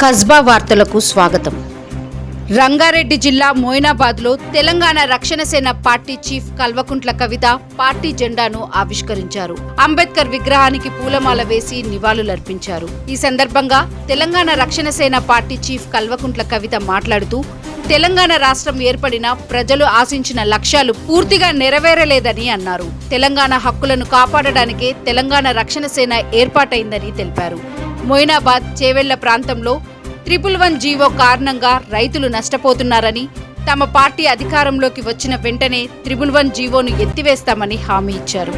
కస్బా వార్తలకు స్వాగతం. రంగారెడ్డి జిల్లా మోయినాబాద్లో తెలంగాణ రక్షణ సేన party chief Kalvakuntla Kavitha party జెండాను ఆవిష్కరించారు. అంబేద్కర్ విగ్రహానికి పూలమాల వేసి నివాళులర్పించారు. ఈ సందర్భంగా తెలంగాణ రక్షణ సేన పార్టీ చీఫ్ కల్వకుంట్ల కవిత మాట్లాడుతూ, తెలంగాణ రాష్ట్రం ఏర్పడిన ప్రజలు ఆశించిన లక్ష్యాలు పూర్తిగా నెరవేరలేదని అన్నారు. తెలంగాణ హక్కులను కాపాడడానికే తెలంగాణ రక్షణ సేన ఏర్పాటైందని తెలిపారు. మోయినాబాద్ చేవెళ్ల ప్రాంతంలో 111 జీవో కారణంగా రైతులు నష్టపోతున్నారని, తమ పార్టీ అధికారంలోకి వచ్చిన వెంటనే 111 జీవోను ఎత్తివేస్తామని హామీ ఇచ్చారు.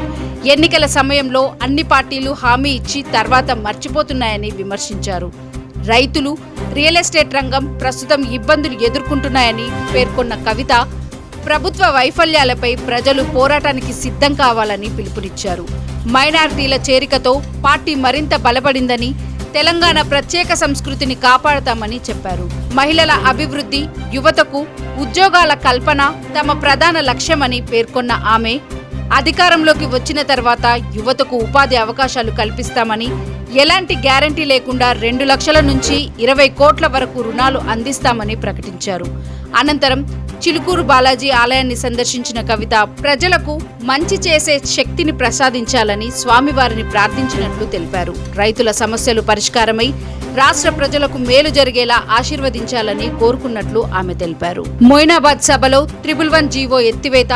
ఎన్నికల సమయంలో అన్ని పార్టీలు హామీ ఇచ్చి తర్వాత మర్చిపోతున్నాయని విమర్శించారు. రైతులు, రియల్ ఎస్టేట్ రంగం ప్రస్తుతం ఇబ్బందులు ఎదుర్కొంటున్నాయని పేర్కొన్న కవిత, ప్రభుత్వ వైఫల్యాలపై ప్రజలు పోరాటానికి సిద్ధం కావాలని పిలుపునిచ్చారు. మైనారిటీల చేరికతో పార్టీ మరింత బలపడిందని, తెలంగాణ ప్రత్యేక సంస్కృతిని కాపాడతామని చెప్పారు. మహిళల అభివృద్ధి, యువతకు ఉద్యోగాల కల్పన తమ ప్రధాన లక్ష్యమని పేర్కొన్న ఆమె, అధికారంలోకి వచ్చిన తర్వాత యువతకు ఉపాధి అవకాశాలు కల్పిస్తామని, ఎలాంటి గ్యారంటీ లేకుండా 2 లక్షల నుంచి 20 కోట్ల వరకు రుణాలు అందిస్తామని ప్రకటించారు. అనంతరం చిలుకూరు బాలాజీ ఆలయాన్ని సందర్శించిన కవిత, ప్రజలకు మంచి చేసే శక్తిని ప్రసాదించాలని స్వామివారిని ప్రార్థించినట్లు తెలిపారు. రైతుల సమస్యలు పరిష్కారమై రాష్ట్ర ప్రజలకు మేలు జరిగేలా ఆశీర్వదించాలని కోరుకున్నట్లు ఆమె తెలిపారు. మోయినాబాద్ సభలో 111 జీవో ఎత్తివేత,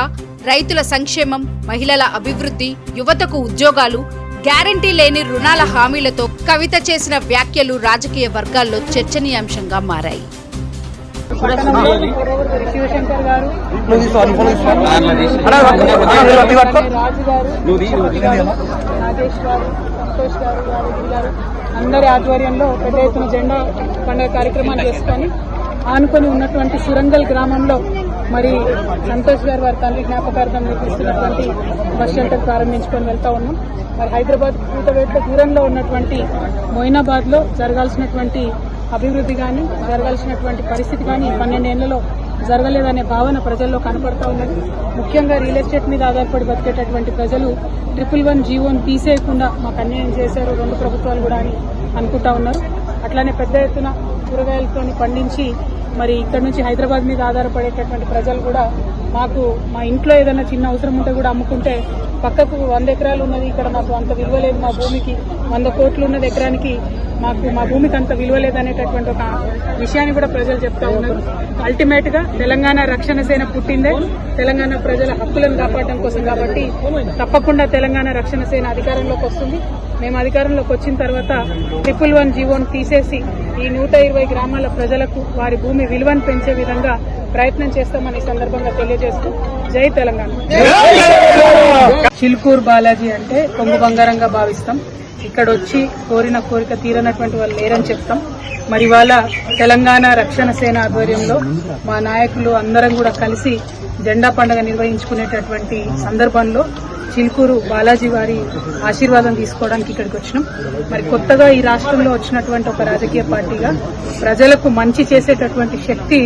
రైతుల సంక్షేమం, మహిళల అభివృద్ధి, యువతకు ఉద్యోగాలు, గ్యారంటీ లేని రుణాల హామీలతో కవిత చేసిన వ్యాఖ్యలు రాజకీయ వర్గాల్లో చర్చనీయాంశంగా మారాయి. శివశంకర్ గారు, నాగేష్ గారు, సంతోష్ గారు, యాదగిరి గారు అందరి ఆధ్వర్యంలో పెద్ద ఎత్తున జెండా పండుగ కార్యక్రమాన్ని చేసుకొని ఆనుకొని ఉన్నటువంటి సురంగల్ గ్రామంలో మరి సంతోష్ గారు వారి తండ్రి జ్ఞాపకార్థం నిర్మిస్తున్నటువంటి బస్ షెల్టర్ ప్రారంభించుకొని వెళ్తా ఉన్నాం. మరి హైదరాబాద్ కూతవేట్ల దూరంలో ఉన్నటువంటి మోయినాబాద్ లో జరగాల్సినటువంటి అభివృద్ధి కానీ, జరగాల్సినటువంటి పరిస్థితి కానీ 12 ఏళ్లలో జరగలేదనే భావన ప్రజల్లో కనపడతా ఉన్నది. ముఖ్యంగా రియల్ ఎస్టేట్ మీద ఆధారపడి బతికేటటువంటి ప్రజలు 111 జీవోను తీసేయకుండా మాకు అన్యాయం చేశారు 2 ప్రభుత్వాలు కూడా అని అనుకుంటా ఉన్నారు. అట్లానే పెద్ద ఎత్తున కూరగాయలతో పండించి మరి ఇక్కడ నుంచి హైదరాబాద్ మీద ఆధారపడేటటువంటి ప్రజలు కూడా మాకు మా ఇంట్లో ఏదైనా చిన్న అవసరం ఉంటే కూడా అమ్ముకుంటే పక్కకు 100 ఎకరాలు ఉన్నది, ఇక్కడ మాకు అంత విలువ లేదు, మా భూమికి 100 కోట్లు ఉన్నది ఎకరానికి, మా భూమికి అంత విలువ లేదనేటటువంటి ఒక విషయాన్ని కూడా ప్రజలు చెప్తా ఉన్నారు. అల్టిమేట్ గా తెలంగాణ రక్షణ సేన పుట్టిందే తెలంగాణ ప్రజల హక్కులను కాపాడడం కోసం కాబట్టి తప్పకుండా తెలంగాణ రక్షణ సేన అధికారంలోకి వస్తుంది. మేము అధికారంలోకి వచ్చిన తర్వాత 111 జీవోను తీసేసి ఈ 120 గ్రామాల ప్రజలకు వారి భూమి విలువను పెంచే విధంగా ప్రయత్నం చేస్తామని సందర్భంగా తెలియజేస్తూ జై తెలంగాణ. చిలుకూరు బాలాజీ అంటే కొంగు బంగారంగా భావిస్తాం. ఇక్కడ వచ్చి కోరిన కోరిక తీరనటువంటి వాళ్ళు లేరని చెప్తాం. మరి వాళ్ళ తెలంగాణ రక్షణ సేన ఆధ్వర్యంలో మా నాయకులు అందరం కూడా కలిసి జెండా పండుగ నిర్వహించుకునేటటువంటి సందర్భంలో చిలుకూరు బాలాజీ వారి ఆశీర్వాదం తీసుకోవడానికి ఇక్కడికి వచ్చినాం. మరి కొత్తగా ఈ రాష్ట్రంలో వచ్చినటువంటి ఒక రాజకీయ పార్టీగా ప్రజలకు మంచి చేసేటటువంటి శక్తి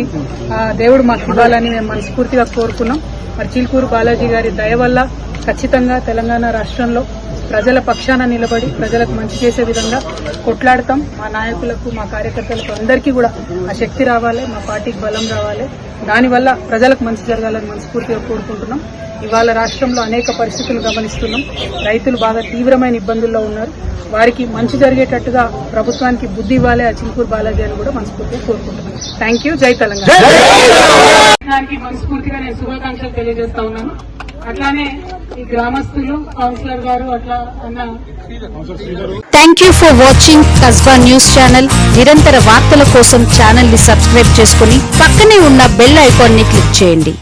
దేవుడు మాకు ఇవ్వాలని మేము మనస్ఫూర్తిగా కోరుకున్నాం. మరి చిలుకూరు బాలాజీ గారి దయ వల్ల ఖచ్చితంగా తెలంగాణ రాష్ట్రంలో ప్రజల పక్షాన నిలబడి ప్రజలకు మంచి చేసే విధంగా కొట్లాడతాం. మా నాయకులకు, మా కార్యకర్తలకు అందరికీ కూడా ఆ శక్తి రావాలి, మా పార్టీకి బలం రావాలి. దానివల్ల ప్రజలకు మంచి జరగాలని మనస్ఫూర్తిగా కోరుకుంటున్నాం. ఇవాళ రాష్ట్రంలో అనేక పరిస్థితులు గమనిస్తున్నాం. రైతులు బాగా తీవ్రమైన ఇబ్బందుల్లో ఉన్నారు. వారికి మంచి జరిగేటట్టుగా ప్రభుత్వానికి బుద్ధి ఇవ్వాలి ఆ చిలుకూరు బాలాజీ అని కూడా మనస్ఫూర్తిగా కోరుకుంటున్నాం. Thank you. జై తెలంగాణ. మనస్ఫూర్తిగా నేను శుభాకాంక్షలు తెలియజేస్తా ఉన్నాను. అట్లానే ఈ గ్రామస్తులు, కౌన్సిలర్ గారు అట్లా అన్న. Thank you for watching Kasba news channel. నిరంతర వార్తల కోసం ఛానల్ ని సబ్స్క్రైబ్ చేసుకుని పక్కనే ఉన్న బెల్ ఐకాన్ ని క్లిక్ చేయండి.